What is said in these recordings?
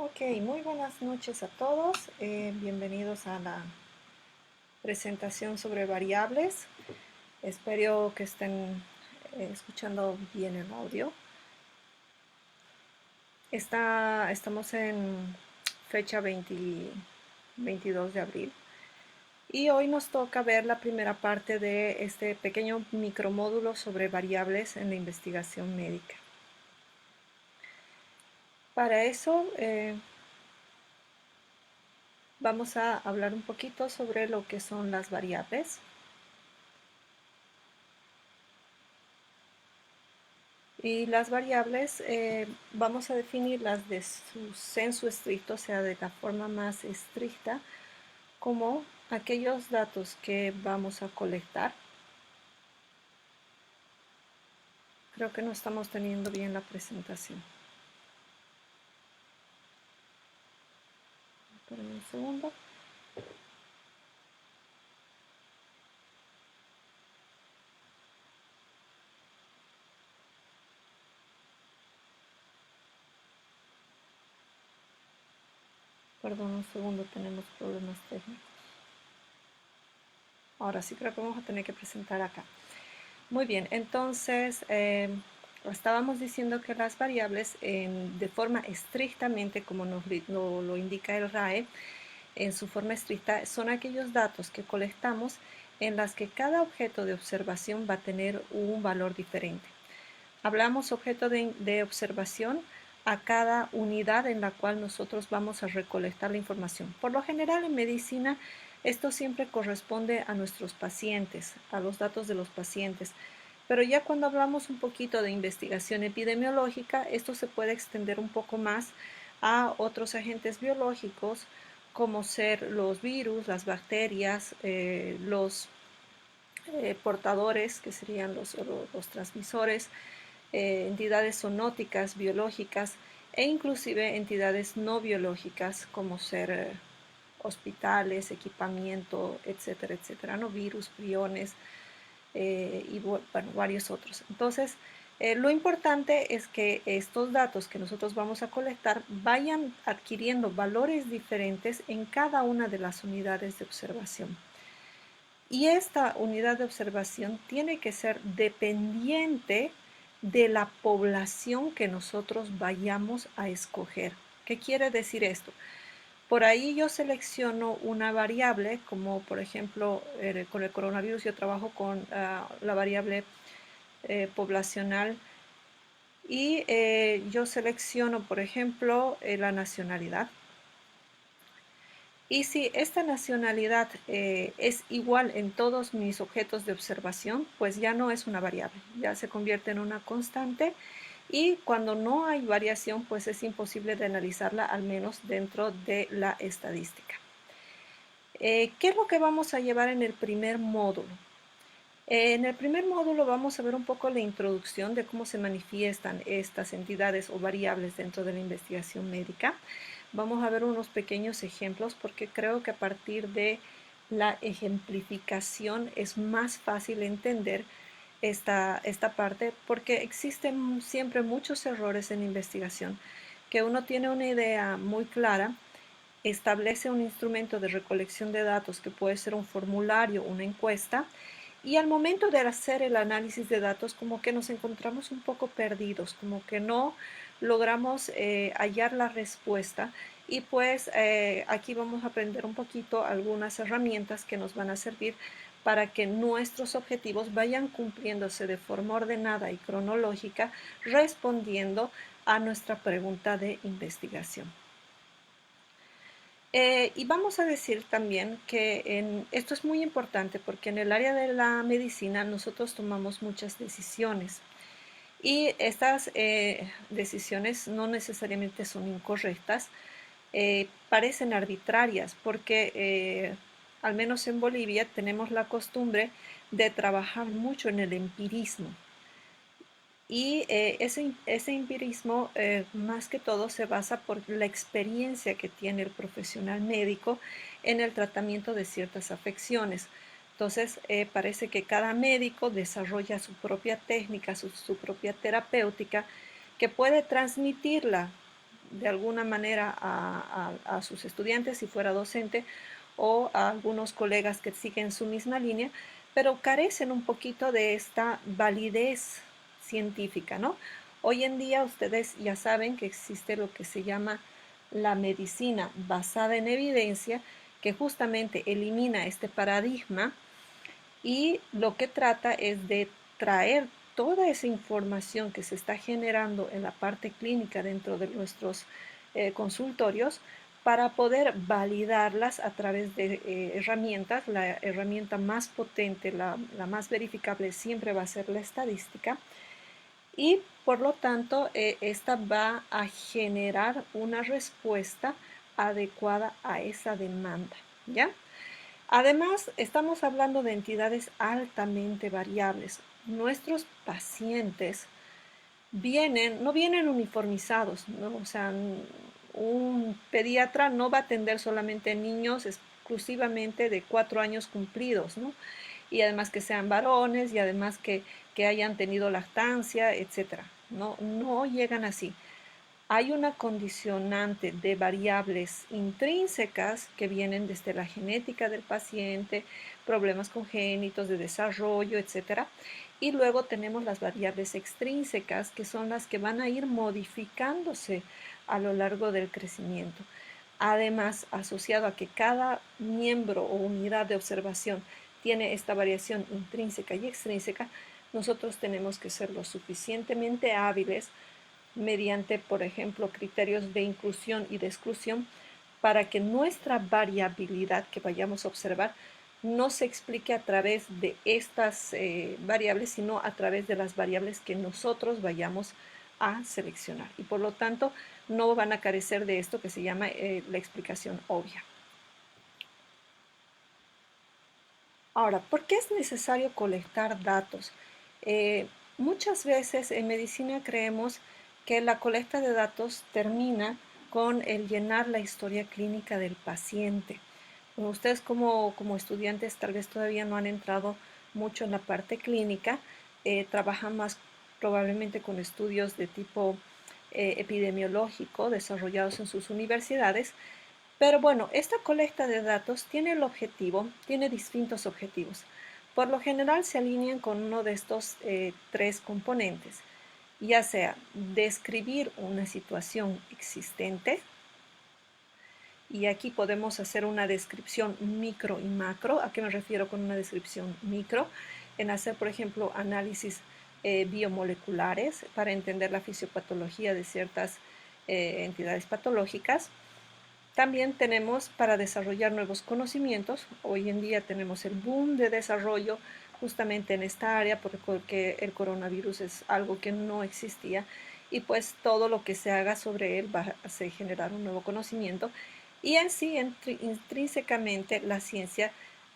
Ok, muy buenas noches a todos. Bienvenidos a la presentación sobre variables. Espero que estén escuchando bien el audio. Estamos en fecha 22 de abril y hoy nos toca ver la primera parte de este pequeño micromódulo sobre variables en la investigación médica. Para eso vamos a hablar un poquito sobre lo que son las variables. Y las variables vamos a definirlas de su sensu estricto, o sea, de la forma más estricta, como aquellos datos que vamos a colectar. Creo que no estamos teniendo bien la presentación. Esperen un segundo. Perdón, un segundo, tenemos problemas técnicos. Ahora sí creo que vamos a tener que presentar acá. Muy bien, entonces estábamos diciendo que las variables de forma estrictamente, como lo indica el RAE, en su forma estricta, son aquellos datos que colectamos en las que cada objeto de observación va a tener un valor diferente. Hablamos objeto de observación a cada unidad en la cual nosotros vamos a recolectar la información. Por lo general en medicina esto siempre corresponde a nuestros pacientes, a los datos de los pacientes. Pero ya cuando hablamos un poquito de investigación epidemiológica, esto se puede extender un poco más a otros agentes biológicos, como ser los virus, las bacterias, los portadores, que serían los transmisores, entidades zoonóticas, biológicas e inclusive entidades no biológicas como ser hospitales, equipamiento, etcétera, etcétera, ¿no? Virus, priones y bueno, varios otros. Entonces, lo importante es que estos datos que nosotros vamos a colectar vayan adquiriendo valores diferentes en cada una de las unidades de observación. Y esta unidad de observación tiene que ser dependiente de la población que nosotros vayamos a escoger. ¿Qué quiere decir esto? Por ahí yo selecciono una variable, como por ejemplo con el coronavirus yo trabajo con la variable poblacional y yo selecciono por ejemplo la nacionalidad. Y si esta nacionalidad es igual en todos mis objetos de observación, pues ya no es una variable, ya se convierte en una constante y cuando no hay variación, pues es imposible de analizarla, al menos dentro de la estadística. ¿Qué es lo que vamos a llevar en el primer módulo? En el primer módulo vamos a ver un poco la introducción de cómo se manifiestan estas entidades o variables dentro de la investigación médica. Vamos a ver unos pequeños ejemplos porque creo que a partir de la ejemplificación es más fácil entender esta parte porque existen siempre muchos errores en investigación que uno tiene una idea muy clara, establece un instrumento de recolección de datos que puede ser un formulario, una encuesta, y al momento de hacer el análisis de datos como que nos encontramos un poco perdidos, como que no logramos hallar la respuesta y pues aquí vamos a aprender un poquito algunas herramientas que nos van a servir para que nuestros objetivos vayan cumpliéndose de forma ordenada y cronológica, respondiendo a nuestra pregunta de investigación. Y vamos a decir también que esto es muy importante porque en el área de la medicina nosotros tomamos muchas decisiones y estas decisiones no necesariamente son incorrectas, parecen arbitrarias porque al menos en Bolivia tenemos la costumbre de trabajar mucho en el empirismo. Y ese empirismo más que todo se basa por la experiencia que tiene el profesional médico en el tratamiento de ciertas afecciones. Entonces parece que cada médico desarrolla su propia técnica, su propia terapéutica, que puede transmitirla de alguna manera a sus estudiantes si fuera docente o a algunos colegas que siguen su misma línea, pero carecen un poquito de esta validez científica, ¿no? Hoy en día ustedes ya saben que existe lo que se llama la medicina basada en evidencia, que justamente elimina este paradigma y lo que trata es de traer toda esa información que se está generando en la parte clínica dentro de nuestros consultorios para poder validarlas a través de herramientas. La herramienta más potente, la más verificable siempre va a ser la estadística y por lo tanto esta va a generar una respuesta adecuada a esa demanda, ¿ya? Además, estamos hablando de entidades altamente variables. Nuestros pacientes no vienen uniformizados, ¿no? O sea, un pediatra no va a atender solamente niños exclusivamente de 4 años cumplidos, ¿no? Y además que sean varones y además que hayan tenido lactancia, etcétera. No, no llegan así. Hay una condicionante de variables intrínsecas que vienen desde la genética del paciente, problemas congénitos de desarrollo, etcétera. Y luego tenemos las variables extrínsecas, que son las que van a ir modificándose a lo largo del crecimiento. Además, asociado a que cada miembro o unidad de observación tiene esta variación intrínseca y extrínseca, nosotros tenemos que ser lo suficientemente hábiles mediante, por ejemplo, criterios de inclusión y de exclusión, para que nuestra variabilidad que vayamos a observar no se explique a través de estas variables, sino a través de las variables que nosotros vayamos a seleccionar. Y por lo tanto, no van a carecer de esto que se llama la explicación obvia. Ahora, ¿por qué es necesario colectar datos? Muchas veces en medicina creemos que la colecta de datos termina con el llenar la historia clínica del paciente. Ustedes como estudiantes tal vez todavía no han entrado mucho en la parte clínica, trabajan más probablemente con estudios de tipo epidemiológico desarrollados en sus universidades, pero bueno, esta colecta de datos tiene distintos objetivos. Por lo general se alinean con uno de estos tres componentes, ya sea describir una situación existente, y aquí podemos hacer una descripción micro y macro. ¿A qué me refiero con una descripción micro? En hacer, por ejemplo, análisis biomoleculares para entender la fisiopatología de ciertas entidades patológicas. También tenemos para desarrollar nuevos conocimientos. Hoy en día tenemos el boom de desarrollo justamente en esta área porque el coronavirus es algo que no existía y pues todo lo que se haga sobre él va a generar un nuevo conocimiento y en sí intrínsecamente la ciencia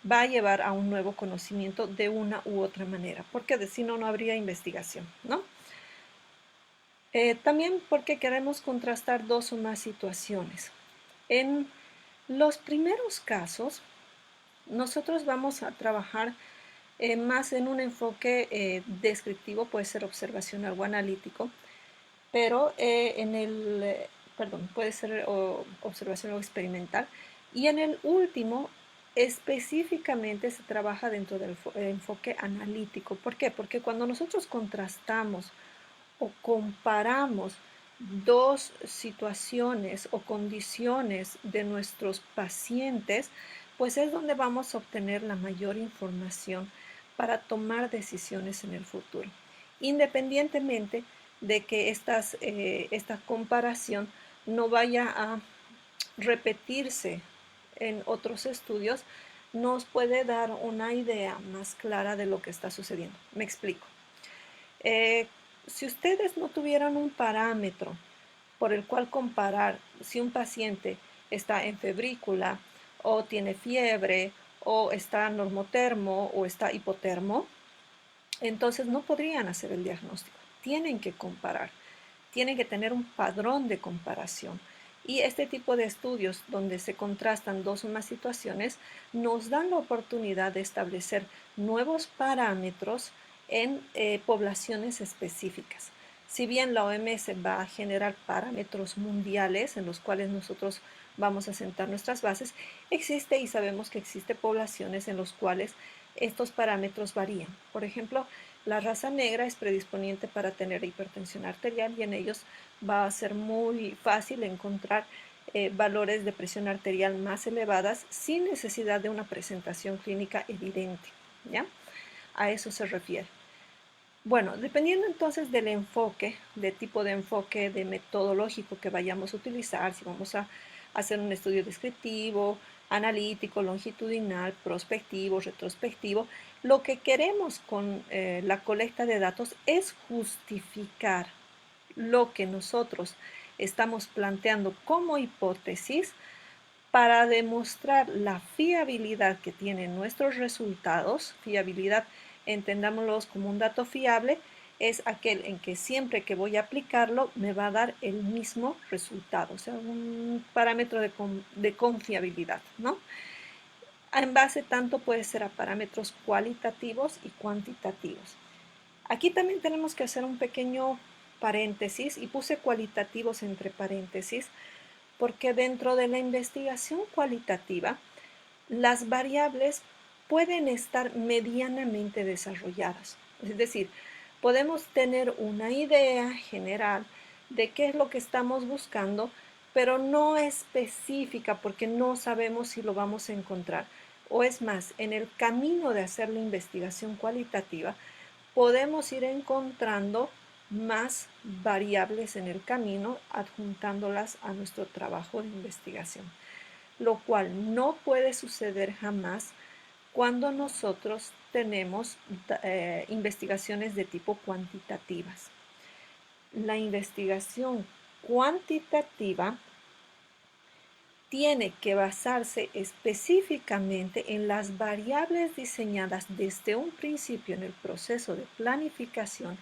va a llevar a un nuevo conocimiento de una u otra manera, porque si no, no habría investigación, ¿no? También porque queremos contrastar dos o más situaciones. En los primeros casos, nosotros vamos a trabajar más en un enfoque descriptivo, puede ser observacional o analítico, pero puede ser observacional o experimental. Y en el último, específicamente se trabaja dentro del enfoque analítico. ¿Por qué? Porque cuando nosotros contrastamos o comparamos dos situaciones o condiciones de nuestros pacientes, pues es donde vamos a obtener la mayor información para tomar decisiones en el futuro, independientemente de que esta comparación no vaya a repetirse en otros estudios, nos puede dar una idea más clara de lo que está sucediendo. Me explico. Si ustedes no tuvieran un parámetro por el cual comparar si un paciente está en febrícula o tiene fiebre o está normotermo o está hipotermo, entonces no podrían hacer el diagnóstico. Tienen que comparar, tienen que tener un padrón de comparación. Y este tipo de estudios donde se contrastan dos o más situaciones nos dan la oportunidad de establecer nuevos parámetros en poblaciones específicas. Si bien la OMS va a generar parámetros mundiales en los cuales nosotros vamos a sentar nuestras bases, existe y sabemos que existe poblaciones en los cuales estos parámetros varían. Por ejemplo, la raza negra es predisponiente para tener hipertensión arterial y en ellos va a ser muy fácil encontrar valores de presión arterial más elevadas sin necesidad de una presentación clínica evidente, ¿ya? A eso se refiere. Bueno, dependiendo entonces del enfoque, de tipo de enfoque, de metodológico que vayamos a utilizar, si vamos a hacer un estudio descriptivo, analítico, longitudinal, prospectivo, retrospectivo, lo que queremos con la colecta de datos es justificar lo que nosotros estamos planteando como hipótesis para demostrar la fiabilidad que tienen nuestros resultados. Fiabilidad, entendámoslos como un dato fiable, es aquel en que siempre que voy a aplicarlo me va a dar el mismo resultado, o sea, un parámetro de confiabilidad, ¿no? En base tanto puede ser a parámetros cualitativos y cuantitativos. Aquí también tenemos que hacer un pequeño paréntesis y puse cualitativos entre paréntesis porque dentro de la investigación cualitativa las variables pueden estar medianamente desarrolladas. Es decir, podemos tener una idea general de qué es lo que estamos buscando, pero no específica porque no sabemos si lo vamos a encontrar. O es más, en el camino de hacer la investigación cualitativa, podemos ir encontrando más variables en el camino adjuntándolas a nuestro trabajo de investigación, lo cual no puede suceder jamás cuando nosotros tenemos investigaciones de tipo cuantitativas. La investigación cuantitativa tiene que basarse específicamente en las variables diseñadas desde un principio en el proceso de planificación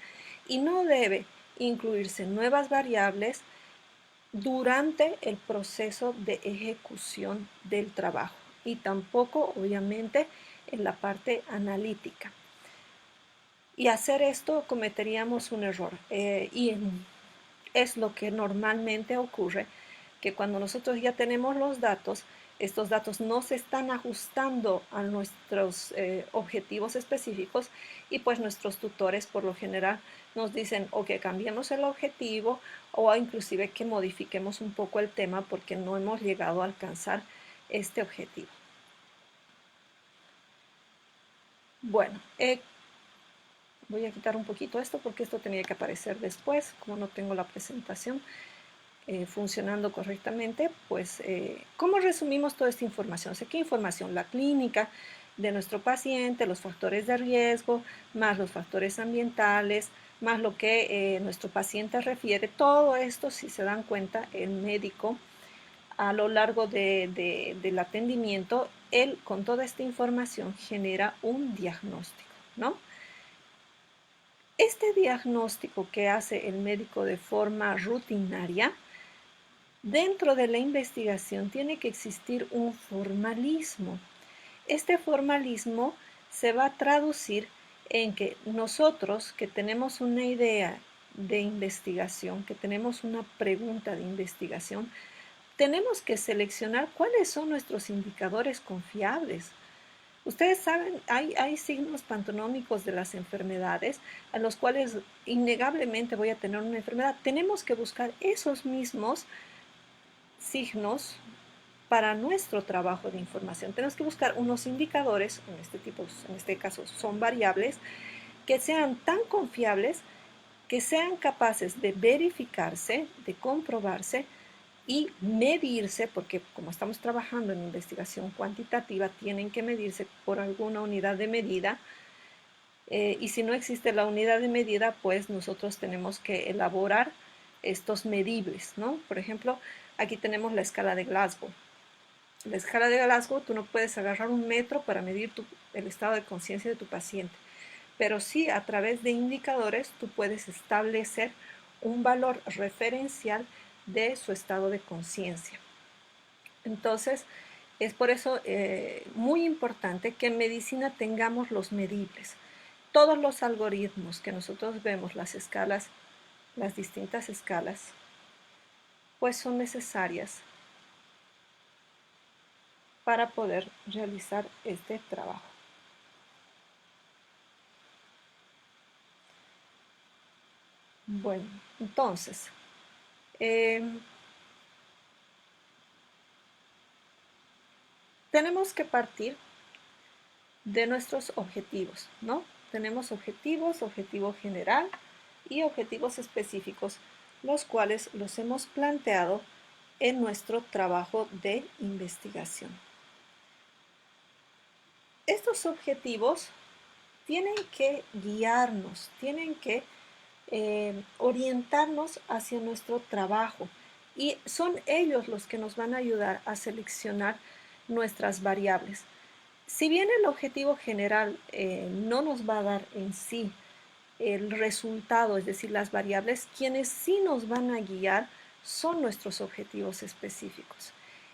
y no debe incluirse nuevas variables durante el proceso de ejecución del trabajo y tampoco, obviamente, en la parte analítica. Y hacer esto cometeríamos un error y es lo que normalmente ocurre, que cuando nosotros ya tenemos los datos, estos datos no se están ajustando a nuestros objetivos específicos y pues nuestros tutores por lo general nos dicen o que cambiemos el objetivo o inclusive que modifiquemos un poco el tema porque no hemos llegado a alcanzar este objetivo. Bueno, voy a quitar un poquito esto porque esto tenía que aparecer después, como no tengo la presentación funcionando correctamente, pues ¿cómo resumimos toda esta información? O sea, ¿qué información? La clínica de nuestro paciente, los factores de riesgo, más los factores ambientales, más lo que nuestro paciente refiere. Todo esto, si se dan cuenta, el médico a lo largo del atendimiento, él con toda esta información genera un diagnóstico, ¿no? Este diagnóstico que hace el médico de forma rutinaria, dentro de la investigación tiene que existir un formalismo. Este formalismo se va a traducir en que nosotros que tenemos una idea de investigación, que tenemos una pregunta de investigación, tenemos que seleccionar cuáles son nuestros indicadores confiables. Ustedes saben, hay signos pantonómicos de las enfermedades a los cuales innegablemente voy a tener una enfermedad. Tenemos que buscar esos mismos signos para nuestro trabajo de información. Tenemos que buscar unos indicadores, en este caso son variables, que sean tan confiables, que sean capaces de verificarse, de comprobarse y medirse, porque como estamos trabajando en investigación cuantitativa, tienen que medirse por alguna unidad de medida. Y si no existe la unidad de medida, pues nosotros tenemos que elaborar estos medibles, ¿no? Por ejemplo, aquí tenemos la escala de Glasgow. La escala de Glasgow, tú no puedes agarrar un metro para medir el estado de conciencia de tu paciente, pero sí a través de indicadores tú puedes establecer un valor referencial de su estado de conciencia. Entonces, es por eso muy importante que en medicina tengamos los medibles. Todos los algoritmos que nosotros vemos, las escalas las distintas escalas, pues son necesarias para poder realizar este trabajo. Bueno, entonces, tenemos que partir de nuestros objetivos, ¿no? Tenemos objetivos, objetivo general y objetivos específicos, los cuales los hemos planteado en nuestro trabajo de investigación. Estos objetivos tienen que guiarnos, tienen que orientarnos hacia nuestro trabajo y son ellos los que nos van a ayudar a seleccionar nuestras variables. Si bien el objetivo general no nos va a dar en sí el resultado, es decir, las variables, quienes sí nos van a guiar son nuestros objetivos específicos.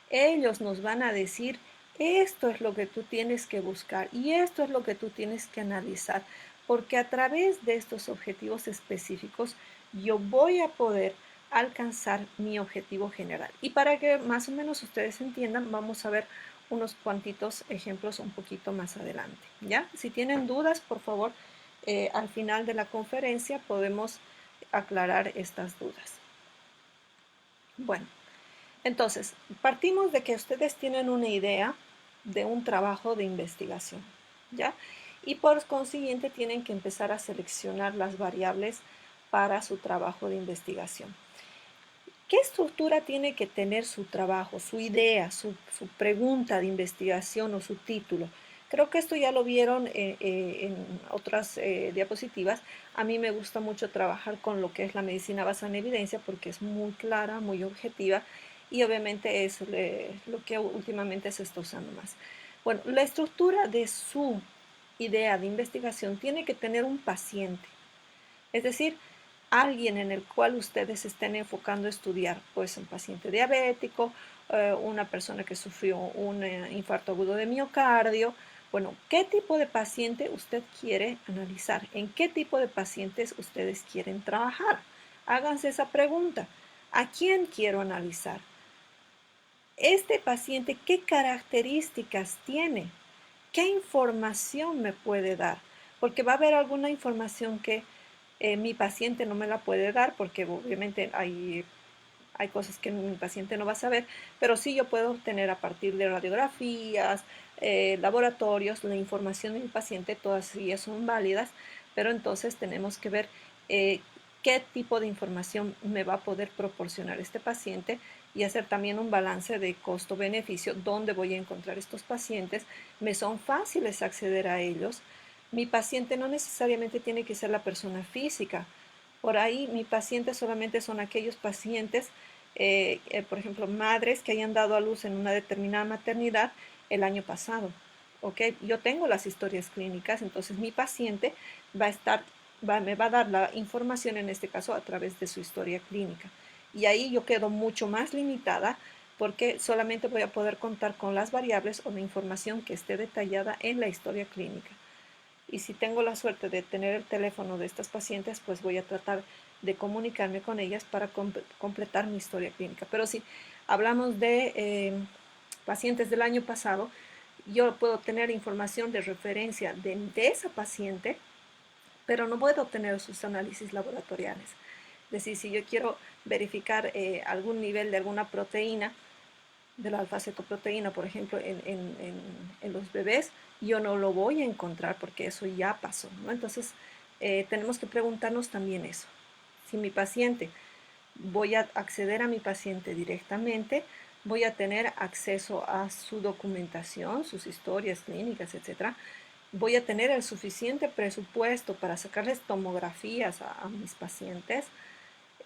Ellos nos van a decir, esto es lo que tú tienes que buscar y esto es lo que tú tienes que analizar, porque a través de estos objetivos específicos yo voy a poder alcanzar mi objetivo general. Y para que más o menos ustedes entiendan, vamos a ver unos cuantitos ejemplos un poquito más adelante, ¿ya? Si tienen dudas, por favor, al final de la conferencia podemos aclarar estas dudas. Bueno, entonces, partimos de que ustedes tienen una idea de un trabajo de investigación, ¿ya? Y por consiguiente tienen que empezar a seleccionar las variables para su trabajo de investigación. ¿Qué estructura tiene que tener su trabajo, su idea, su pregunta de investigación o su título? Creo que esto ya lo vieron en otras diapositivas. A mí me gusta mucho trabajar con lo que es la medicina basada en evidencia porque es muy clara, muy objetiva y obviamente es lo que últimamente se está usando más. Bueno, la estructura de su idea de investigación tiene que tener un paciente. Es decir, alguien en el cual ustedes estén enfocando a estudiar, pues un paciente diabético, una persona que sufrió un infarto agudo de miocardio. Bueno, ¿qué tipo de paciente usted quiere analizar? ¿En qué tipo de pacientes ustedes quieren trabajar? Háganse esa pregunta. ¿A quién quiero analizar? Este paciente, ¿qué características tiene? ¿Qué información me puede dar? Porque va a haber alguna información que mi paciente no me la puede dar porque obviamente hay cosas que mi paciente no va a saber, pero sí yo puedo obtener a partir de radiografías, laboratorios, la información de mi paciente, todas ellas son válidas, pero entonces tenemos que ver qué tipo de información me va a poder proporcionar este paciente y hacer también un balance de costo-beneficio, dónde voy a encontrar estos pacientes, me son fáciles acceder a ellos. Mi paciente no necesariamente tiene que ser la persona física. Por ahí mi paciente solamente son aquellos pacientes, por ejemplo, madres que hayan dado a luz en una determinada maternidad el año pasado. ¿Okay? Yo tengo las historias clínicas, entonces mi paciente va a estar, me va a dar la información en este caso a través de su historia clínica. Y ahí yo quedo mucho más limitada porque solamente voy a poder contar con las variables o la información que esté detallada en la historia clínica. Y si tengo la suerte de tener el teléfono de estas pacientes, pues voy a tratar de comunicarme con ellas para completar mi historia clínica. Pero si hablamos de pacientes del año pasado, yo puedo tener información de referencia de esa paciente, pero no puedo obtener sus análisis laboratoriales. Es decir, si yo quiero verificar algún nivel de alguna proteína, de la alfa-cetoproteína, por ejemplo, en los bebés, yo no lo voy a encontrar porque eso ya pasó, ¿no? Entonces, tenemos que preguntarnos también eso. Si mi paciente, voy a acceder a mi paciente directamente, voy a tener acceso a su documentación, sus historias clínicas, etcétera. Voy a tener el suficiente presupuesto para sacarles tomografías a mis pacientes.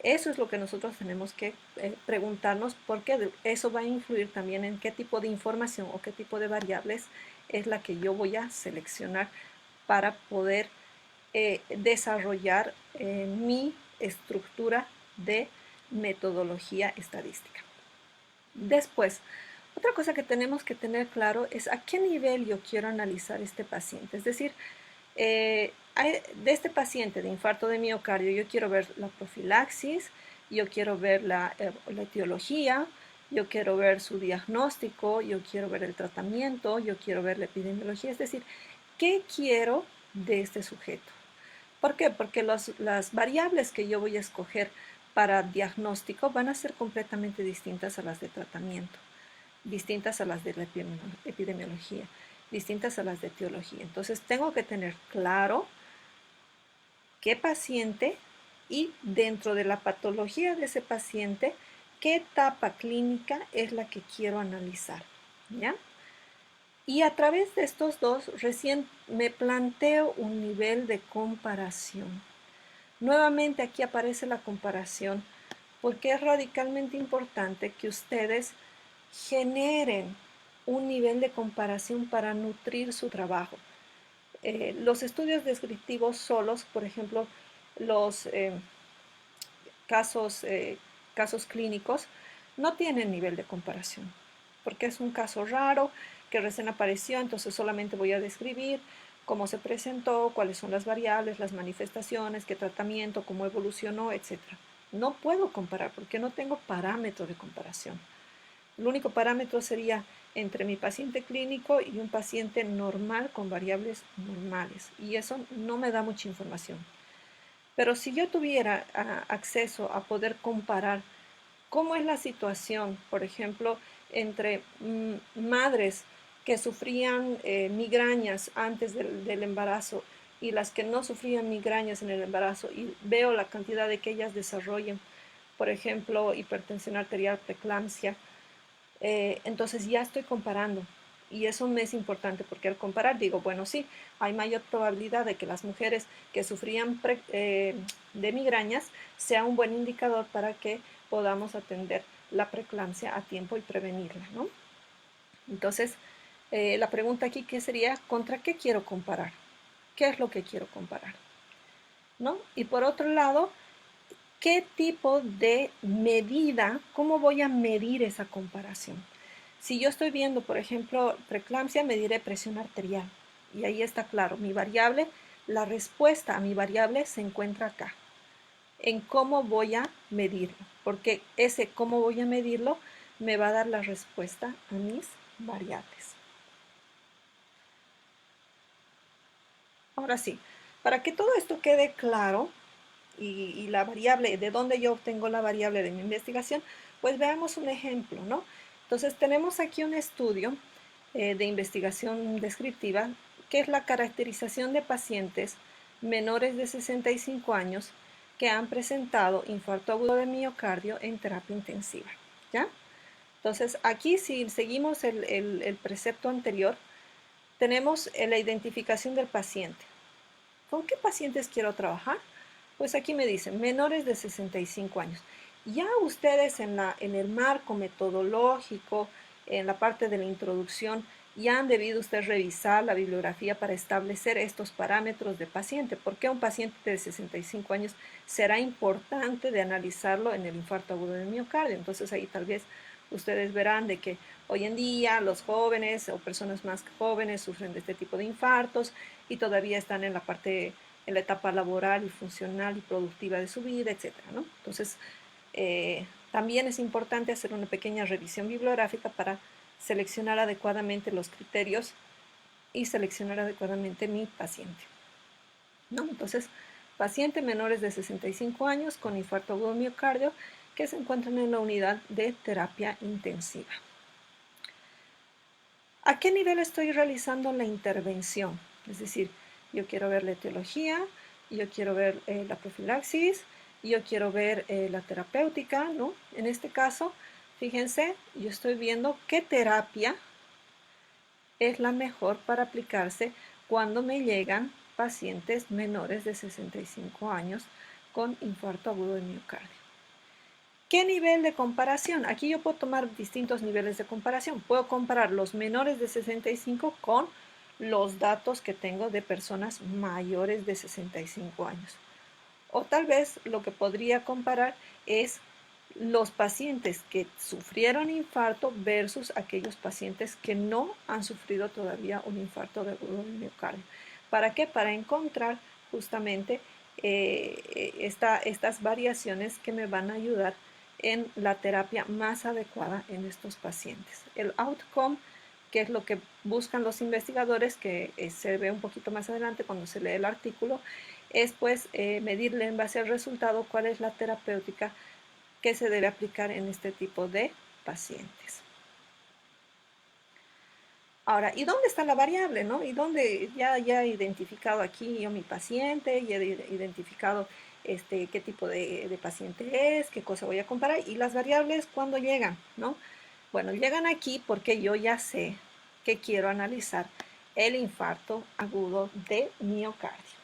Eso es lo que nosotros tenemos que preguntarnos porque eso va a influir también en qué tipo de información o qué tipo de variables es la que yo voy a seleccionar para poder desarrollar mi estructura de metodología estadística. Después, otra cosa que tenemos que tener claro es a qué nivel yo quiero analizar este paciente. Es decir, De este paciente de infarto de miocardio, yo quiero ver la profilaxis, yo quiero ver la etiología, yo quiero ver su diagnóstico, yo quiero ver el tratamiento, yo quiero ver la epidemiología, es decir, ¿qué quiero de este sujeto? ¿Por qué? Porque las variables que yo voy a escoger para diagnóstico van a ser completamente distintas a las de tratamiento, distintas a las de la epidemiología, distintas a las de etiología. Entonces tengo que tener claro qué paciente y dentro de la patología de ese paciente, qué etapa clínica es la que quiero analizar, ¿ya? Y a través de estos dos, recién me planteo un nivel de comparación. Nuevamente aquí aparece la comparación porque es radicalmente importante que ustedes generen un nivel de comparación para nutrir su trabajo. Los estudios descriptivos solos, por ejemplo, los casos, casos clínicos, no tienen nivel de comparación, porque es un caso raro que recién apareció, entonces solamente voy a describir cómo se presentó, cuáles son las variables, las manifestaciones, qué tratamiento, cómo evolucionó, etc. No puedo comparar porque no tengo parámetro de comparación. El único parámetro sería entre mi paciente clínico y un paciente normal con variables normales, y eso no me da mucha información. Pero si yo tuviera acceso a poder comparar cómo es la situación, por ejemplo, entre madres que sufrían migrañas antes del embarazo y las que no sufrían migrañas en el embarazo, y veo la cantidad de que ellas desarrollen, por ejemplo, hipertensión arterial, preeclampsia, entonces ya estoy comparando. Y eso me es importante porque al comparar digo, bueno, sí, hay mayor probabilidad de que las mujeres que sufrían de migrañas sea un buen indicador para que podamos atender la preeclampsia a tiempo y prevenirla, ¿no? Entonces, la pregunta aquí que sería, ¿contra qué quiero comparar? ¿Qué es lo que quiero comparar? ¿No? Y por otro lado, ¿qué tipo de medida, cómo voy a medir esa comparación? Si yo estoy viendo, por ejemplo, preeclampsia, mediré presión arterial. Y ahí está claro, mi variable, la respuesta a mi variable se encuentra acá, en cómo voy a medirlo. Porque ese cómo voy a medirlo me va a dar la respuesta a mis variables. Ahora sí, para que todo esto quede claro, y la variable, de dónde yo obtengo la variable de mi investigación, pues veamos un ejemplo, ¿no? Entonces tenemos aquí un estudio de investigación descriptiva, que es la caracterización de pacientes menores de 65 años que han presentado infarto agudo de miocardio en terapia intensiva, ¿ya? Entonces aquí, si seguimos el precepto anterior, tenemos la identificación del paciente. ¿Con qué pacientes quiero trabajar? Pues aquí me dicen menores de 65 años. Ya ustedes en el marco metodológico, en la parte de la introducción, ya han debido ustedes revisar la bibliografía para establecer estos parámetros de paciente. ¿Por qué un paciente de 65 años será importante de analizarlo en el infarto agudo de miocardio? Entonces ahí tal vez ustedes verán de que hoy en día los jóvenes o personas más jóvenes sufren de este tipo de infartos y todavía están en la etapa laboral y funcional y productiva de su vida, etcétera, ¿no? Entonces, también es importante hacer una pequeña revisión bibliográfica para seleccionar adecuadamente los criterios y seleccionar adecuadamente mi paciente, ¿no? Entonces, pacientes menores de 65 años con infarto agudo miocardio que se encuentran en la unidad de terapia intensiva. ¿A qué nivel estoy realizando la intervención? Es decir, yo quiero ver la etiología, yo quiero ver la profilaxis, yo quiero ver la terapéutica, ¿no? En este caso, fíjense, yo estoy viendo qué terapia es la mejor para aplicarse cuando me llegan pacientes menores de 65 años con infarto agudo de miocardio. ¿Qué nivel de comparación? Aquí yo puedo tomar distintos niveles de comparación. Puedo comparar los menores de 65 con los datos que tengo de personas mayores de 65 años. O tal vez lo que podría comparar es los pacientes que sufrieron infarto versus aquellos pacientes que no han sufrido todavía un infarto de miocardio. ¿Para qué? Para encontrar justamente estas variaciones que me van a ayudar en la terapia más adecuada en estos pacientes. El outcome, que es lo que buscan los investigadores, que se ve un poquito más adelante cuando se lee el artículo, es pues medirle en base al resultado cuál es la terapéutica que se debe aplicar en este tipo de pacientes. Ahora, ¿y dónde está la variable, no? ¿Y dónde ya he identificado aquí yo mi paciente, ya he identificado qué tipo de paciente es, qué cosa voy a comparar? Y las variables, ¿cuándo llegan, no? Bueno, llegan aquí porque yo ya sé que quiero analizar el infarto agudo de miocardio.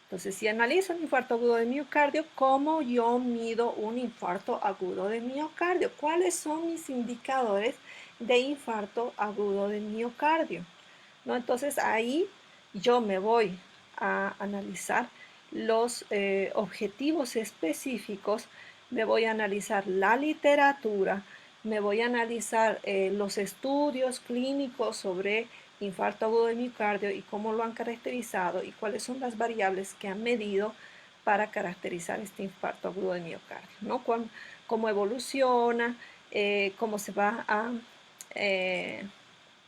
Entonces, si analizo un infarto agudo de miocardio, ¿cómo yo mido un infarto agudo de miocardio? ¿Cuáles son mis indicadores de infarto agudo de miocardio? ¿No? Entonces, ahí yo me voy a analizar los objetivos específicos, me voy a analizar la literatura, me voy a analizar los estudios clínicos sobre infarto agudo de miocardio y cómo lo han caracterizado y cuáles son las variables que han medido para caracterizar este infarto agudo de miocardio, ¿no? Cómo evoluciona, cómo se va a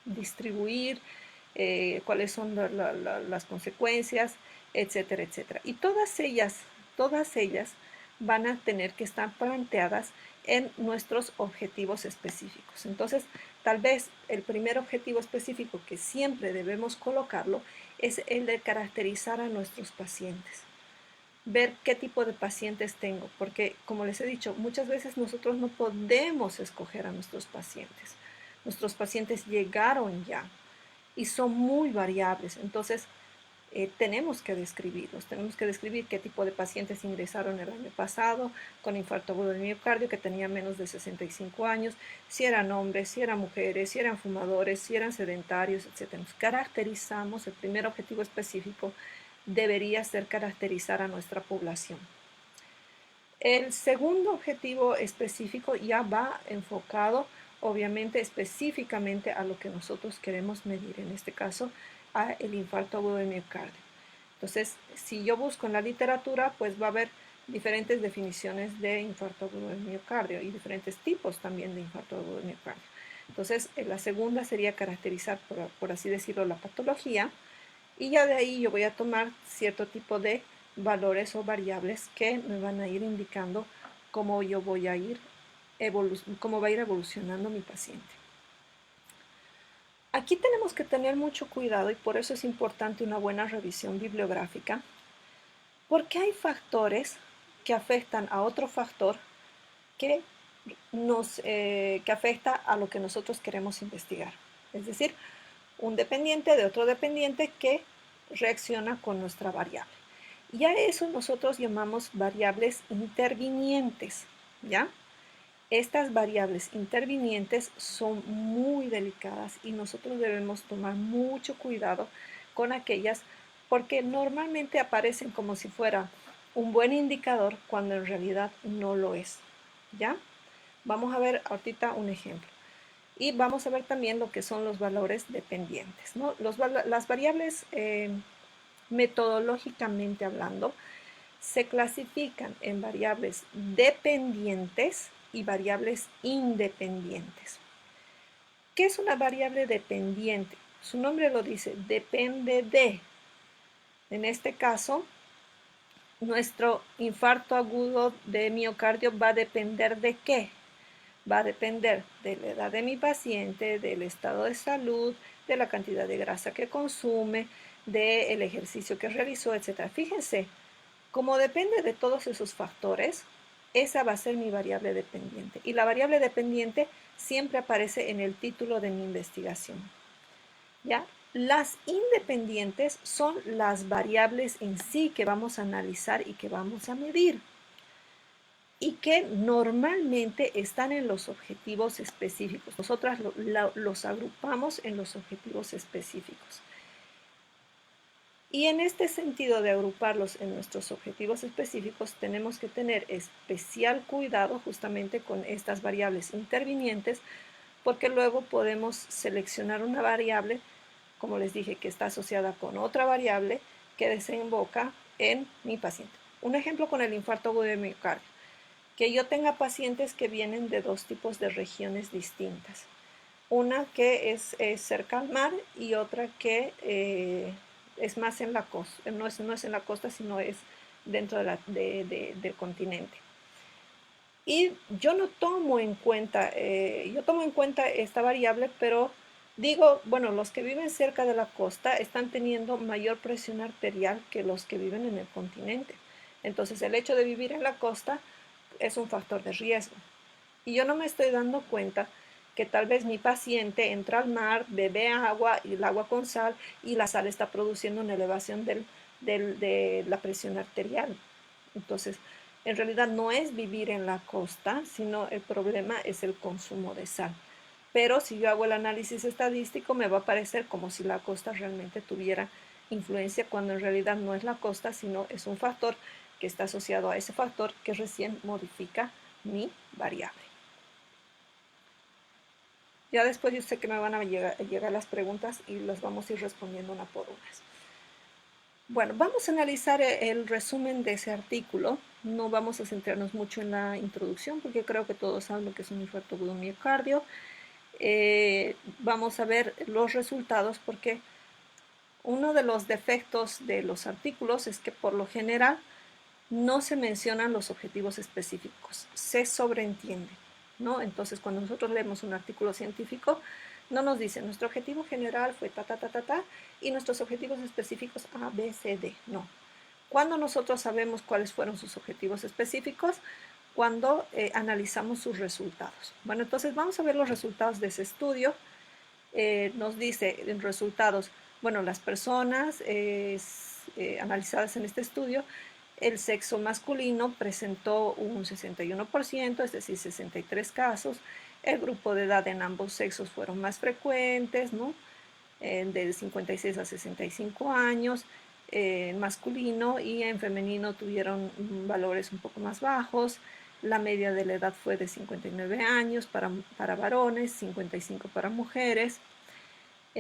distribuir, cuáles son las consecuencias, etcétera, etcétera. Y todas ellas van a tener que estar planteadas en nuestros objetivos específicos. Entonces, tal vez el primer objetivo específico que siempre debemos colocarlo es el de caracterizar a nuestros pacientes. Ver qué tipo de pacientes tengo, porque como les he dicho, muchas veces nosotros no podemos escoger a nuestros pacientes. Nuestros pacientes llegaron ya y son muy variables. Entonces, tenemos que describir qué tipo de pacientes ingresaron el año pasado con infarto agudo del miocardio, que tenían menos de 65 años, si eran hombres, si eran mujeres, si eran fumadores, si eran sedentarios, etc. Nos caracterizamos, el primer objetivo específico debería ser caracterizar a nuestra población. El segundo objetivo específico ya va enfocado, obviamente, específicamente a lo que nosotros queremos medir, en este caso, a el infarto agudo de miocardio. Entonces, si yo busco en la literatura, pues va a haber diferentes definiciones de infarto agudo de miocardio y diferentes tipos también de infarto agudo de miocardio. Entonces, la segunda sería caracterizar, por así decirlo, la patología, y ya de ahí yo voy a tomar cierto tipo de valores o variables que me van a ir indicando cómo yo voy a ir cómo va a ir evolucionando mi paciente. Aquí tenemos que tener mucho cuidado y por eso es importante una buena revisión bibliográfica, porque hay factores que afectan a otro factor que que afecta a lo que nosotros queremos investigar. Es decir, un dependiente de otro dependiente que reacciona con nuestra variable. Y a eso nosotros llamamos variables intervinientes, ¿ya? Estas variables intervinientes son muy delicadas y nosotros debemos tomar mucho cuidado con aquellas porque normalmente aparecen como si fuera un buen indicador cuando en realidad no lo es, ¿ya? Vamos a ver ahorita un ejemplo. Y vamos a ver también lo que son los valores dependientes, ¿no? Las variables, metodológicamente hablando, se clasifican en variables dependientes y variables independientes. ¿Qué es una variable dependiente? Su nombre lo dice, depende de. En este caso, nuestro infarto agudo de miocardio va a depender de qué? Va a depender de la edad de mi paciente, del estado de salud, de la cantidad de grasa que consume, del ejercicio que realizó, etc. Fíjense, como depende de todos esos factores, esa va a ser mi variable dependiente. Y la variable dependiente siempre aparece en el título de mi investigación. ¿Ya? Las independientes son las variables en sí que vamos a analizar y que vamos a medir y que normalmente están en los objetivos específicos. Nosotras los agrupamos en los objetivos específicos. Y en este sentido de agruparlos en nuestros objetivos específicos, tenemos que tener especial cuidado justamente con estas variables intervinientes, porque luego podemos seleccionar una variable como les dije, que está asociada con otra variable que desemboca en mi paciente. Un ejemplo con el infarto agudo de miocardio, que yo tenga pacientes que vienen de dos tipos de regiones distintas. Una que es cerca al mar y otra que es más en la costa, no es en la costa, sino es dentro del continente. Y yo no tomo en cuenta, yo tomo en cuenta esta variable, pero digo, bueno, los que viven cerca de la costa están teniendo mayor presión arterial que los que viven en el continente. Entonces, el hecho de vivir en la costa es un factor de riesgo. Y yo no me estoy dando cuenta que tal vez mi paciente entra al mar, bebe agua, y el agua con sal, y la sal está produciendo una elevación de la presión arterial. Entonces, en realidad no es vivir en la costa, sino el problema es el consumo de sal. Pero si yo hago el análisis estadístico, me va a parecer como si la costa realmente tuviera influencia, cuando en realidad no es la costa, sino es un factor que está asociado a ese factor que recién modifica mi variable. Ya después yo sé que me van a llegar las preguntas y las vamos a ir respondiendo una por una. Bueno, vamos a analizar el resumen de ese artículo. No vamos a centrarnos mucho en la introducción porque creo que todos saben lo que es un infarto agudo miocardio. Vamos a ver los resultados porque uno de los defectos de los artículos es que por lo general no se mencionan los objetivos específicos, se sobreentiende, ¿no? Entonces, cuando nosotros leemos un artículo científico, no nos dice, nuestro objetivo general fue ta, ta, ta, ta, ta, y nuestros objetivos específicos A, B, C, D. No. Cuando nosotros sabemos cuáles fueron sus objetivos específicos, cuando analizamos sus resultados. Bueno, entonces vamos a ver los resultados de ese estudio. Nos dice en resultados, bueno, las personas analizadas en este estudio, el sexo masculino presentó un 61%, es decir, 63 casos. El grupo de edad en ambos sexos fueron más frecuentes, ¿no? De 56 a 65 años, en masculino, y en femenino tuvieron valores un poco más bajos. La media de la edad fue de 59 años para varones, 55 para mujeres,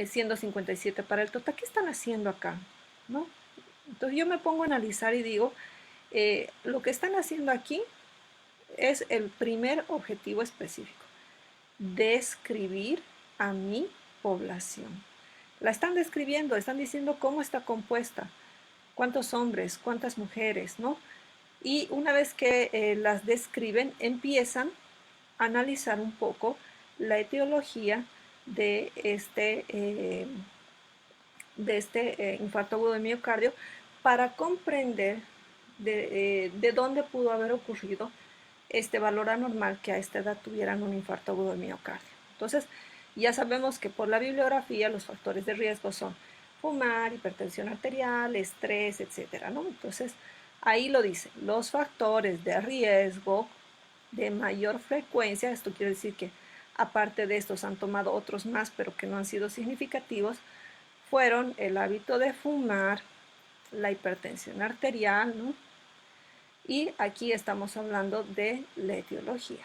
siendo 57 para el total. ¿Qué están haciendo acá? ¿No? Entonces yo me pongo a analizar y digo, lo que están haciendo aquí es el primer objetivo específico: describir a mi población. La están describiendo, están diciendo cómo está compuesta, cuántos hombres, cuántas mujeres, ¿no? Y una vez que las describen, empiezan a analizar un poco la etiología de este infarto agudo de miocardio para comprender de dónde pudo haber ocurrido este valor anormal que a esta edad tuvieran un infarto agudo de miocardio. Entonces, ya sabemos que por la bibliografía los factores de riesgo son fumar, hipertensión arterial, estrés, etcétera, ¿no? Entonces, ahí lo dice, los factores de riesgo de mayor frecuencia, esto quiere decir que aparte de estos han tomado otros más, pero que no han sido significativos, fueron el hábito de fumar, la hipertensión arterial, ¿no? Y aquí estamos hablando de la etiología.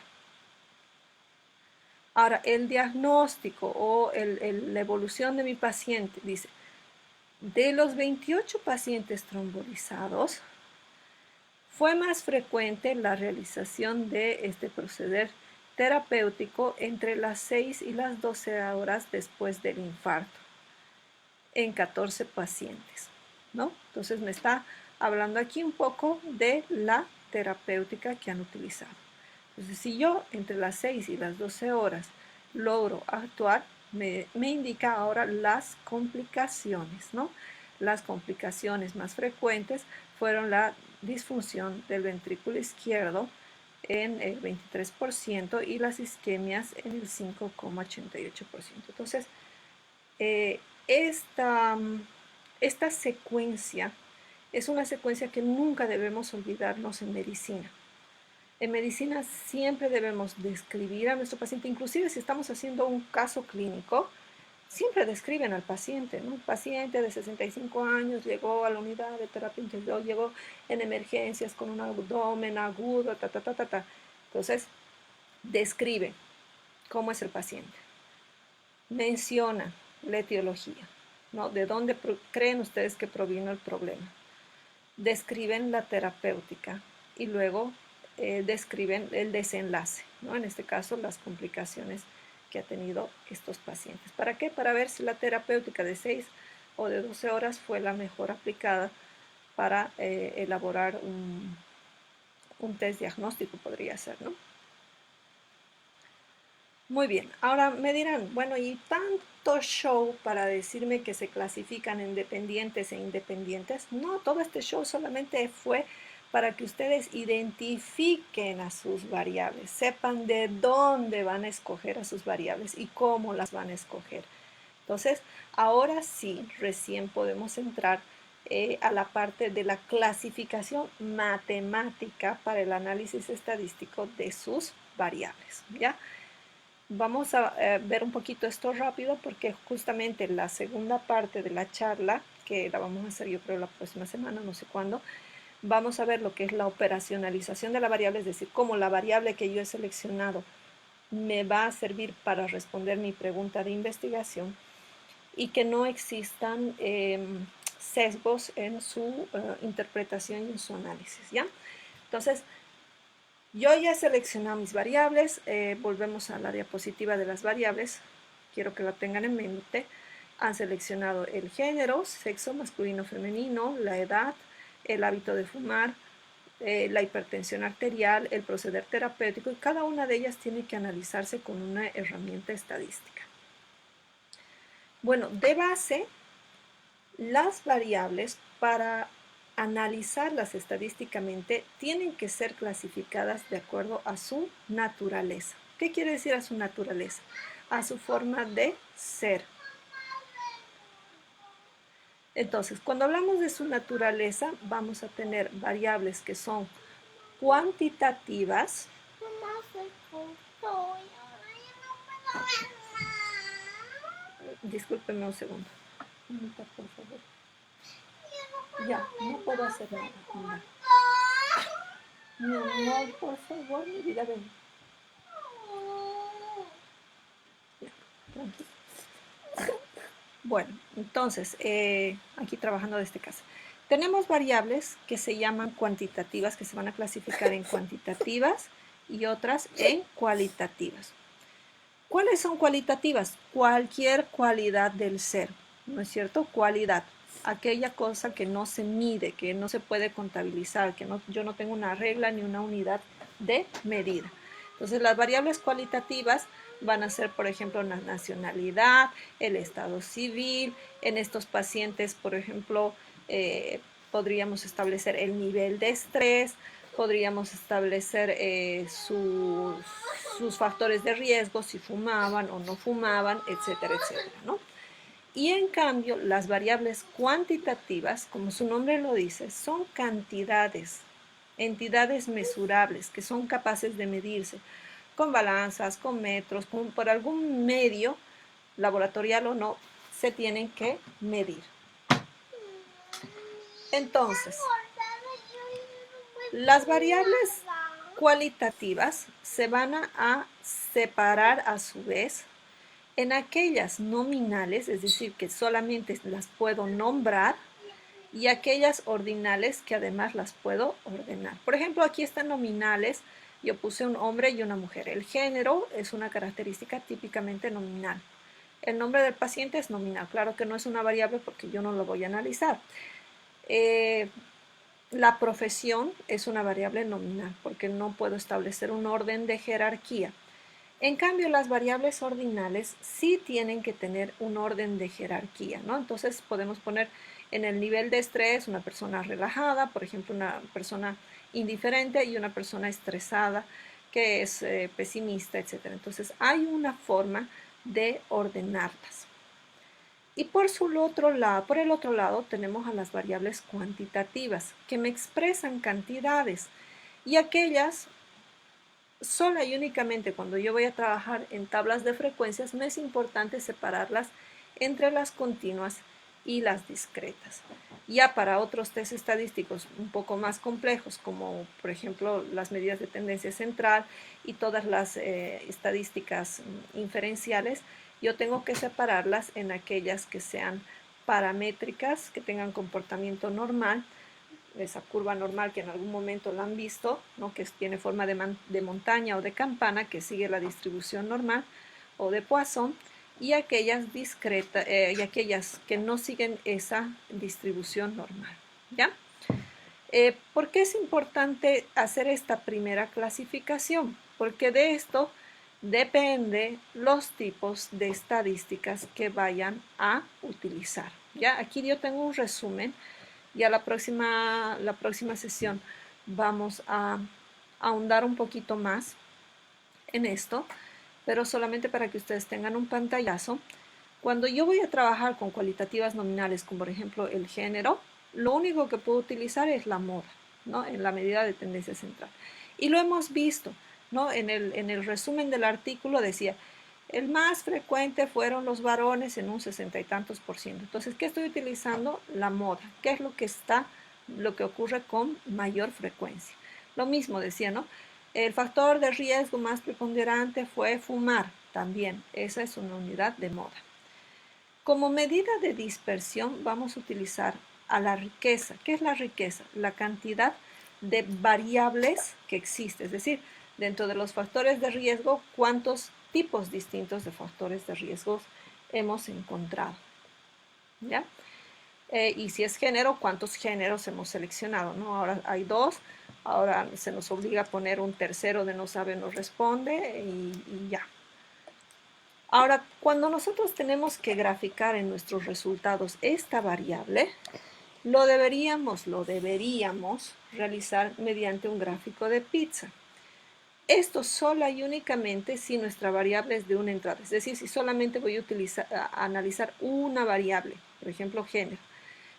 Ahora, el diagnóstico o la evolución de mi paciente, dice, de los 28 pacientes trombolizados, fue más frecuente la realización de este proceder terapéutico entre las 6 y las 12 horas después del infarto, en 14 pacientes, ¿no? Entonces me está hablando aquí un poco de la terapéutica que han utilizado. Entonces, si yo entre las 6 y las 12 horas logro actuar, me indica ahora las complicaciones, ¿no? Las complicaciones más frecuentes fueron la disfunción del ventrículo izquierdo en el 23% y las isquemias en el 5,88%. Entonces, esta secuencia es una secuencia que nunca debemos olvidarnos en medicina. En medicina siempre debemos describir a nuestro paciente, inclusive si estamos haciendo un caso clínico, siempre describen al paciente, ¿no? Un paciente de 65 años llegó a la unidad de terapia intensiva, llegó en emergencias con un abdomen agudo, ta, ta, ta, ta, ta. Entonces, describe cómo es el paciente. Menciona la etiología. ¿no? ¿De dónde creen ustedes que provino el problema? Describen la terapéutica y luego describen el desenlace, ¿no? En este caso, las complicaciones que ha tenido estos pacientes. ¿Para qué? Para ver si la terapéutica de 6 o de 12 horas fue la mejor aplicada para elaborar un test diagnóstico, podría ser, ¿no? Muy bien, ahora me dirán, bueno, y tanto show para decirme que se clasifican en dependientes e independientes. No, todo este show solamente fue para que ustedes identifiquen a sus variables, sepan de dónde van a escoger a sus variables y cómo las van a escoger. Entonces, ahora sí, recién podemos entrar a la parte de la clasificación matemática para el análisis estadístico de sus variables, ¿ya? Vamos a ver un poquito esto rápido porque justamente la segunda parte de la charla, que la vamos a hacer yo creo la próxima semana, no sé cuándo, vamos a ver lo que es la operacionalización de la variable, es decir, cómo la variable que yo he seleccionado me va a servir para responder mi pregunta de investigación y que no existan sesgos en su interpretación y en su análisis, ¿ya? Entonces, yo ya he seleccionado mis variables, volvemos a la diapositiva de las variables, quiero que la tengan en mente. Han seleccionado el género, sexo masculino, femenino, la edad, el hábito de fumar, la hipertensión arterial, el proceder terapéutico, y cada una de ellas tiene que analizarse con una herramienta estadística. Bueno, de base, las variables para analizarlas estadísticamente tienen que ser clasificadas de acuerdo a su naturaleza. ¿Qué quiere decir a su naturaleza? A su forma de ser. Entonces, cuando hablamos de su naturaleza, vamos a tener variables que son cuantitativas. Discúlpeme un segundo. Por favor. Ya, no puedo hacer nada. Mi amor, por favor, mi vida, ven. Ya, tranquilo. Bueno, entonces, aquí trabajando desde casa. Tenemos variables que se llaman cuantitativas, que se van a clasificar en cuantitativas y otras en cualitativas. ¿Cuáles son cualitativas? Cualquier cualidad del ser, ¿no es cierto? Cualidad, aquella cosa que no se mide, que no se puede contabilizar, que yo no tengo una regla ni una unidad de medida. Entonces, las variables cualitativas van a ser, por ejemplo, la nacionalidad, el estado civil. En estos pacientes, por ejemplo, podríamos establecer el nivel de estrés, podríamos establecer sus factores de riesgo, si fumaban o no fumaban, etcétera, etcétera, ¿no? Y en cambio, las variables cuantitativas, como su nombre lo dice, son cantidades, entidades mesurables que son capaces de medirse con balanzas, con metros, por algún medio, laboratorial o no, se tienen que medir. Entonces, las variables cualitativas se van a separar a su vez en aquellas nominales, es decir, que solamente las puedo nombrar, y aquellas ordinales que además las puedo ordenar. Por ejemplo, aquí están nominales, yo puse un hombre y una mujer. El género es una característica típicamente nominal. El nombre del paciente es nominal, claro que no es una variable porque yo no lo voy a analizar. La profesión es una variable nominal porque no puedo establecer un orden de jerarquía. En cambio, las variables ordinales sí tienen que tener un orden de jerarquía, ¿no? Entonces podemos poner en el nivel de estrés una persona relajada, por ejemplo, una persona indiferente y una persona estresada que es pesimista, etc. Entonces hay una forma de ordenarlas. Y por el otro lado tenemos a las variables cuantitativas que me expresan cantidades, y aquellas sola y únicamente cuando yo voy a trabajar en tablas de frecuencias me es importante separarlas entre las continuas y las discretas. Ya para otros test estadísticos un poco más complejos, como por ejemplo las medidas de tendencia central y todas las estadísticas inferenciales, yo tengo que separarlas en aquellas que sean paramétricas que tengan comportamiento normal, esa curva normal que en algún momento la han visto, ¿no? Que tiene forma de montaña o de campana, que sigue la distribución normal, o de Poisson, y aquellas discretas y aquellas que no siguen esa distribución normal, ¿ya? ¿Por qué es importante hacer esta primera clasificación? Porque de esto depende los tipos de estadísticas que vayan a utilizar. ¿Ya? Aquí yo tengo un resumen. Ya la próxima sesión vamos a ahondar un poquito más en esto, pero solamente para que ustedes tengan un pantallazo. Cuando yo voy a trabajar con cualitativas nominales, como por ejemplo el género, lo único que puedo utilizar es la moda, ¿no? En la medida de tendencia central. Y lo hemos visto, ¿no? En el resumen del artículo decía, el más frecuente fueron los varones en un 60 y tantos %. Entonces, ¿qué estoy utilizando? La moda. ¿Qué es lo que ocurre con mayor frecuencia? Lo mismo decía, ¿no? El factor de riesgo más preponderante fue fumar. También, esa es una unidad de moda. Como medida de dispersión vamos a utilizar a la riqueza. ¿Qué es la riqueza? La cantidad de variables que existe, es decir, dentro de los factores de riesgo, cuántos tipos distintos de factores de riesgo hemos encontrado, ¿ya? Y si es género, cuántos géneros hemos seleccionado, ¿no? Ahora hay 2, ahora se nos obliga a poner un tercero de no sabe, no responde y ya. Ahora, cuando nosotros tenemos que graficar en nuestros resultados esta variable, lo deberíamos realizar mediante un gráfico de pizza. Esto sola y únicamente si nuestra variable es de una entrada, es decir, si solamente voy a analizar una variable, por ejemplo, género.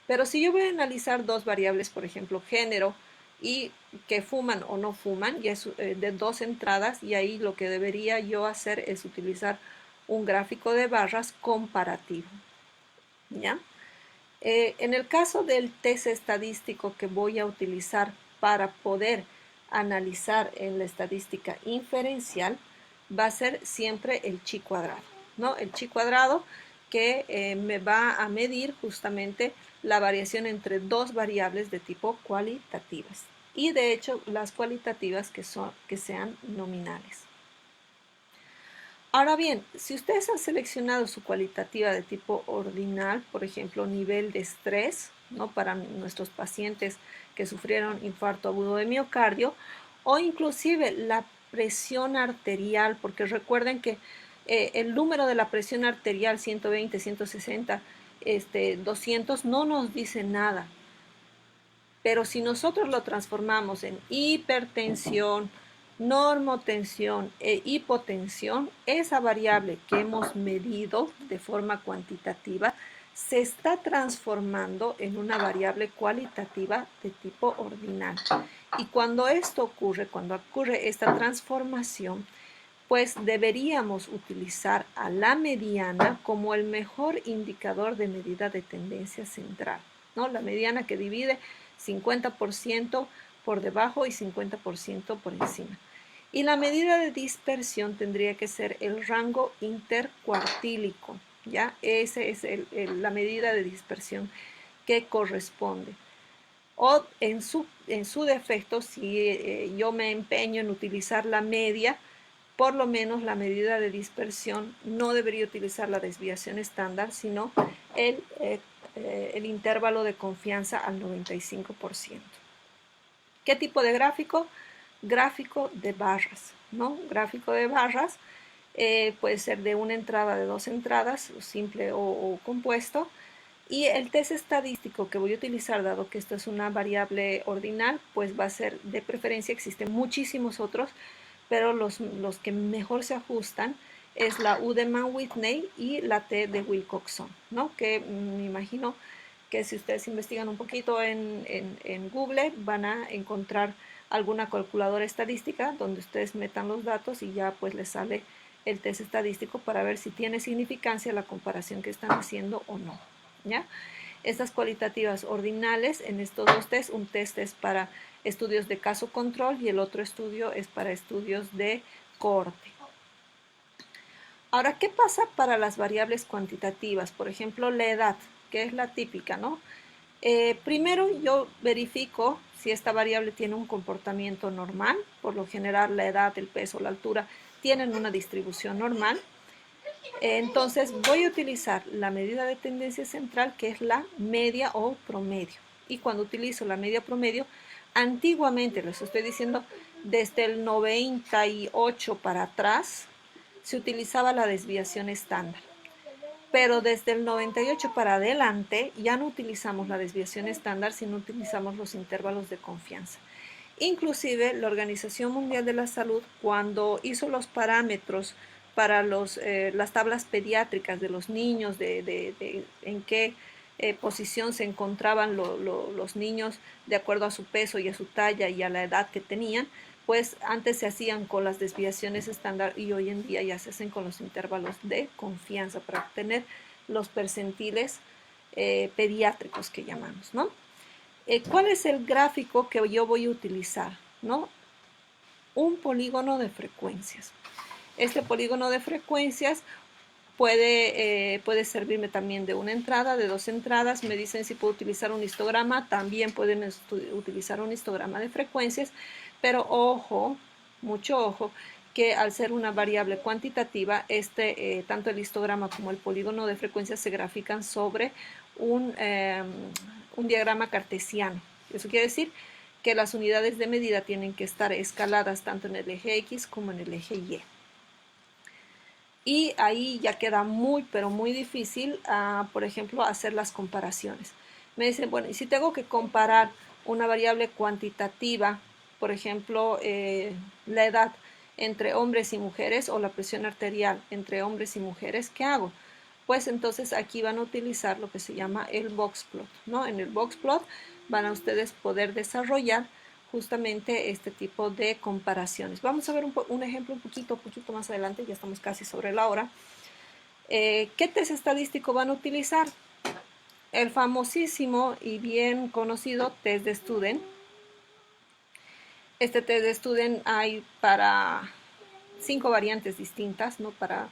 Pero si yo voy a analizar dos variables, por ejemplo, género y que fuman o no fuman, ya es de 2 entradas, y ahí lo que debería yo hacer es utilizar un gráfico de barras comparativo, ¿ya? En el caso del test estadístico que voy a utilizar para poder analizar en la estadística inferencial, va a ser siempre el chi cuadrado, ¿no? El chi cuadrado que me va a medir justamente la variación entre dos variables de tipo cualitativas, y de hecho las cualitativas que sean nominales. Ahora bien, si ustedes han seleccionado su cualitativa de tipo ordinal, por ejemplo, nivel de estrés, ¿no? Para nuestros pacientes que sufrieron infarto agudo de miocardio, o inclusive la presión arterial, porque recuerden que el número de la presión arterial 120, 160, 200 no nos dice nada. Pero si nosotros lo transformamos en hipertensión, normotensión e hipotensión, esa variable que hemos medido de forma cuantitativa se está transformando en una variable cualitativa de tipo ordinal. Y cuando esto ocurre, cuando ocurre esta transformación, pues deberíamos utilizar a la mediana como el mejor indicador de medida de tendencia central, ¿no? La mediana que divide 50% por debajo y 50% por encima. Y la medida de dispersión tendría que ser el rango intercuartílico, ¿ya? Esa es la medida de dispersión que corresponde. O en su defecto, si yo me empeño en utilizar la media, por lo menos la medida de dispersión no debería utilizar la desviación estándar, sino el intervalo de confianza al 95%. ¿Qué tipo de gráfico? Gráfico de barras, ¿no? Gráfico de barras puede ser de una entrada, de 2 entradas, simple o compuesto. Y el test estadístico que voy a utilizar, dado que esto es una variable ordinal, pues va a ser de preferencia, existen muchísimos otros, pero los que mejor se ajustan es la U de Mann-Whitney y la T de Wilcoxon, ¿no? Que me imagino que si ustedes investigan un poquito en Google van a encontrar alguna calculadora estadística donde ustedes metan los datos y ya pues les sale el test estadístico para ver si tiene significancia la comparación que están haciendo o no, ¿ya? Estas cualitativas ordinales en estos dos test, un test es para estudios de caso control y el otro estudio es para estudios de cohorte. Ahora, ¿qué pasa para las variables cuantitativas? Por ejemplo, la edad. que es la típica, ¿no? Primero yo verifico si esta variable tiene un comportamiento normal. Por lo general la edad, el peso, la altura tienen una distribución normal. Entonces voy a utilizar la medida de tendencia central, que es la media o promedio. Y cuando utilizo la media promedio, antiguamente, les estoy diciendo, desde el 98 para atrás, se utilizaba la desviación estándar. Pero desde el 98 para adelante ya no utilizamos la desviación estándar, sino utilizamos los intervalos de confianza. Inclusive la Organización Mundial de la Salud, cuando hizo los parámetros para las tablas pediátricas de los niños, en qué posición se encontraban los niños de acuerdo a su peso y a su talla y a la edad que tenían, pues antes se hacían con las desviaciones estándar y hoy en día ya se hacen con los intervalos de confianza para obtener los percentiles pediátricos que llamamos, ¿no? ¿Cuál es el gráfico que yo voy a utilizar? ¿No? Un polígono de frecuencias. Este polígono de frecuencias puede servirme también de una entrada, de dos entradas. Me dicen si puedo utilizar un histograma, también pueden utilizar un histograma de frecuencias, pero ojo, mucho ojo, que al ser una variable cuantitativa, tanto el histograma como el polígono de frecuencias se grafican sobre un diagrama cartesiano. Eso quiere decir que las unidades de medida tienen que estar escaladas tanto en el eje X como en el eje Y. Y ahí ya queda muy, pero muy difícil, por ejemplo, hacer las comparaciones. Me dicen, bueno, y si tengo que comparar una variable cuantitativa, por ejemplo, la edad entre hombres y mujeres o la presión arterial entre hombres y mujeres, ¿qué hago? Pues entonces aquí van a utilizar lo que se llama el box plot, ¿no? En el box plot van a ustedes poder desarrollar justamente este tipo de comparaciones. Vamos a ver un ejemplo un poquito más adelante, ya estamos casi sobre la hora. ¿Qué test estadístico van a utilizar? El famosísimo y bien conocido test de Student. Este test de Student hay para 5 variantes distintas, ¿no? Para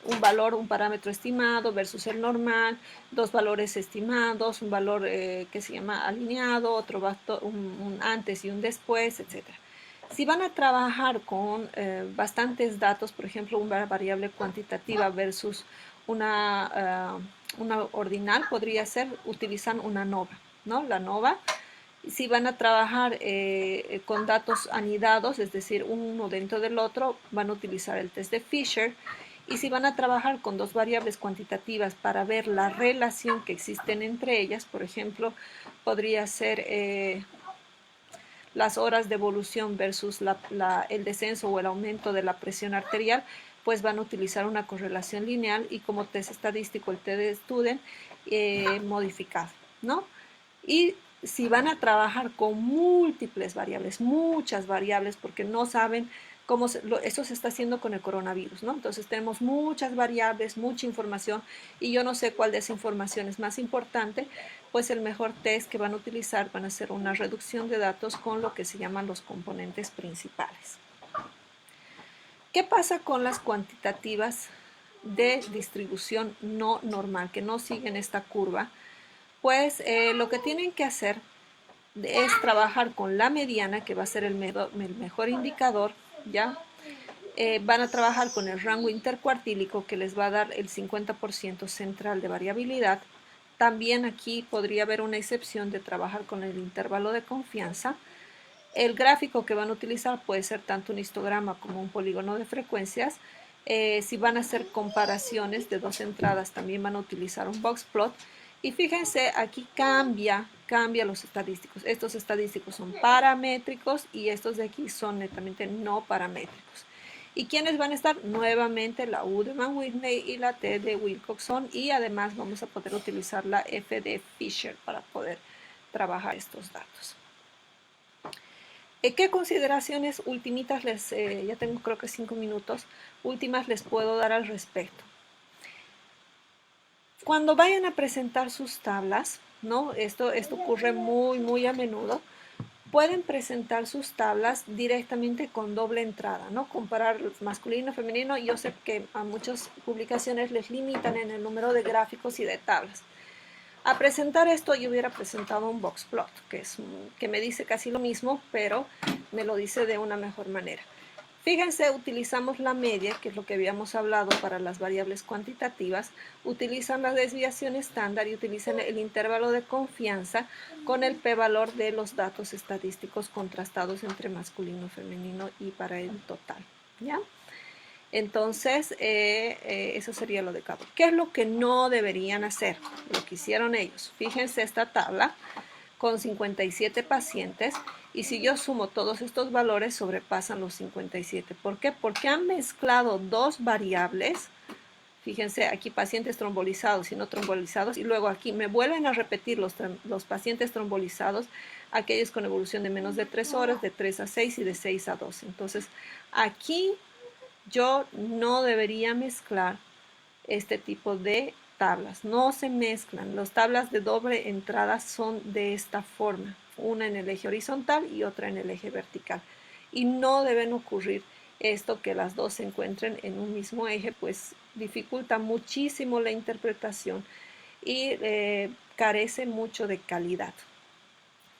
un valor, un parámetro estimado versus el normal, dos valores estimados, un valor que se llama alineado, un antes y un después, etc. Si van a trabajar con bastantes datos, por ejemplo, una variable cuantitativa versus una ordinal, podría ser, utilizan una ANOVA, ¿no? La ANOVA. Si van a trabajar con datos anidados, es decir, uno dentro del otro, van a utilizar el test de Fisher. Y si van a trabajar con dos variables cuantitativas para ver la relación que existen entre ellas, por ejemplo, podría ser las horas de evolución versus el descenso o el aumento de la presión arterial, pues van a utilizar una correlación lineal y como test estadístico el test de Student modificado, ¿no? Y si van a trabajar con múltiples variables, muchas variables, porque no saben cómo eso se está haciendo con el coronavirus, ¿no? Entonces tenemos muchas variables, mucha información y yo no sé cuál de esa información es más importante, pues el mejor test que van a utilizar van a ser una reducción de datos con lo que se llaman los componentes principales. ¿Qué pasa con las cuantitativas de distribución no normal, que no siguen esta curva? Pues lo que tienen que hacer es trabajar con la mediana, que va a ser el mejor indicador, ¿ya? Van a trabajar con el rango intercuartílico, que les va a dar el 50% central de variabilidad. También aquí podría haber una excepción de trabajar con el intervalo de confianza. El gráfico que van a utilizar puede ser tanto un histograma como un polígono de frecuencias. Si van a hacer comparaciones de dos entradas, también van a utilizar un box plot. Y fíjense, aquí cambia los estadísticos. Estos estadísticos son paramétricos y estos de aquí son netamente no paramétricos. ¿Y quiénes van a estar? Nuevamente la U de Mann-Whitney y la T de Wilcoxon, y además vamos a poder utilizar la F de Fisher para poder trabajar estos datos. ¿Qué consideraciones ultimitas ya tengo creo que 5 minutos, últimas les puedo dar al respecto? Cuando vayan a presentar sus tablas, ¿no? Esto ocurre muy a menudo, pueden presentar sus tablas directamente con doble entrada, ¿no? Comparar masculino, femenino. Yo sé que a muchas publicaciones les limitan en el número de gráficos y de tablas. A presentar esto yo hubiera presentado un box plot, que me dice casi lo mismo, pero me lo dice de una mejor manera. Fíjense, utilizamos la media, que es lo que habíamos hablado para las variables cuantitativas, utilizan la desviación estándar y utilizan el intervalo de confianza con el p-valor de los datos estadísticos contrastados entre masculino, femenino y para el total, ¿ya? Entonces, eso sería lo de cabo. ¿Qué es lo que no deberían hacer? Lo que hicieron ellos. Fíjense esta tabla con 57 pacientes y si yo sumo todos estos valores sobrepasan los 57. ¿Por qué? Porque han mezclado dos variables. Fíjense aquí pacientes trombolizados y no trombolizados y luego aquí me vuelven a repetir los pacientes trombolizados, aquellos con evolución de menos de 3 horas, de 3 a 6 y de 6 a 12. Entonces aquí yo no debería mezclar este tipo de tablas. No se mezclan. Las tablas de doble entrada son de esta forma. Una en el eje horizontal y otra en el eje vertical. Y no deben ocurrir esto que las dos se encuentren en un mismo eje, pues dificulta muchísimo la interpretación y carece mucho de calidad.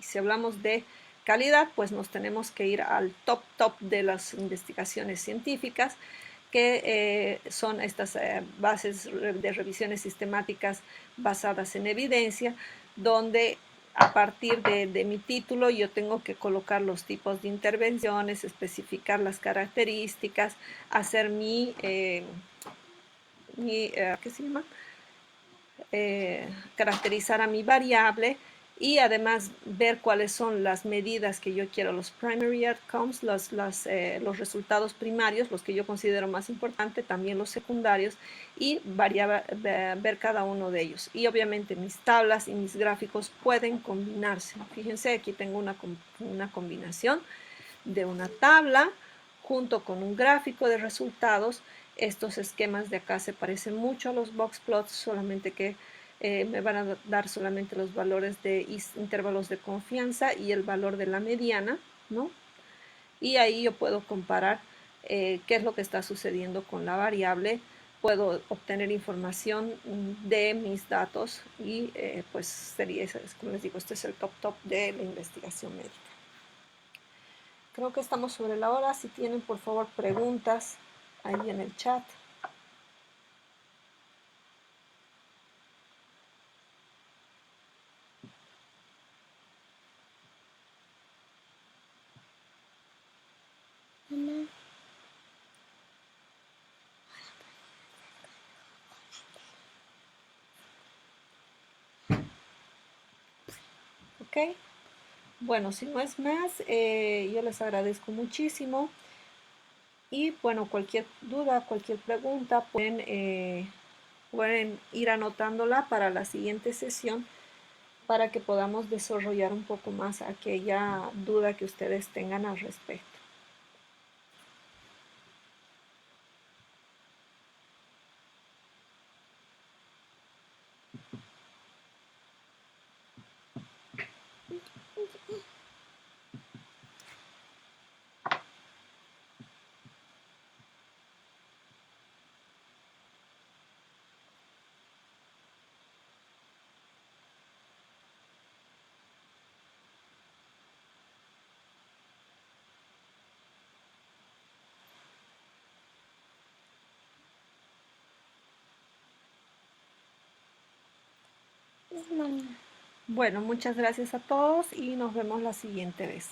Y si hablamos de calidad, pues nos tenemos que ir al top de las investigaciones científicas, que son estas bases de revisiones sistemáticas basadas en evidencia, donde a partir de mi título yo tengo que colocar los tipos de intervenciones, especificar las características, hacer ¿qué se llama? Caracterizar a mi variable y además ver cuáles son las medidas que yo quiero, los primary outcomes, los resultados primarios, los que yo considero más importantes, también los secundarios y ver cada uno de ellos. Y obviamente mis tablas y mis gráficos pueden combinarse. Fíjense, aquí tengo una combinación de una tabla junto con un gráfico de resultados. Estos esquemas de acá se parecen mucho a los box plots, solamente que me van a dar solamente los valores de intervalos de confianza y el valor de la mediana, ¿no? Y ahí yo puedo comparar qué es lo que está sucediendo con la variable, puedo obtener información de mis datos y pues sería, como les digo, este es el top de la investigación médica. Creo que estamos sobre la hora. Si tienen, por favor, preguntas ahí en el chat. Ok. Bueno, si no es más, yo les agradezco muchísimo. Y bueno, cualquier duda, cualquier pregunta, pueden ir anotándola para la siguiente sesión para que podamos desarrollar un poco más aquella duda que ustedes tengan al respecto. Bueno, muchas gracias a todos y nos vemos la siguiente vez.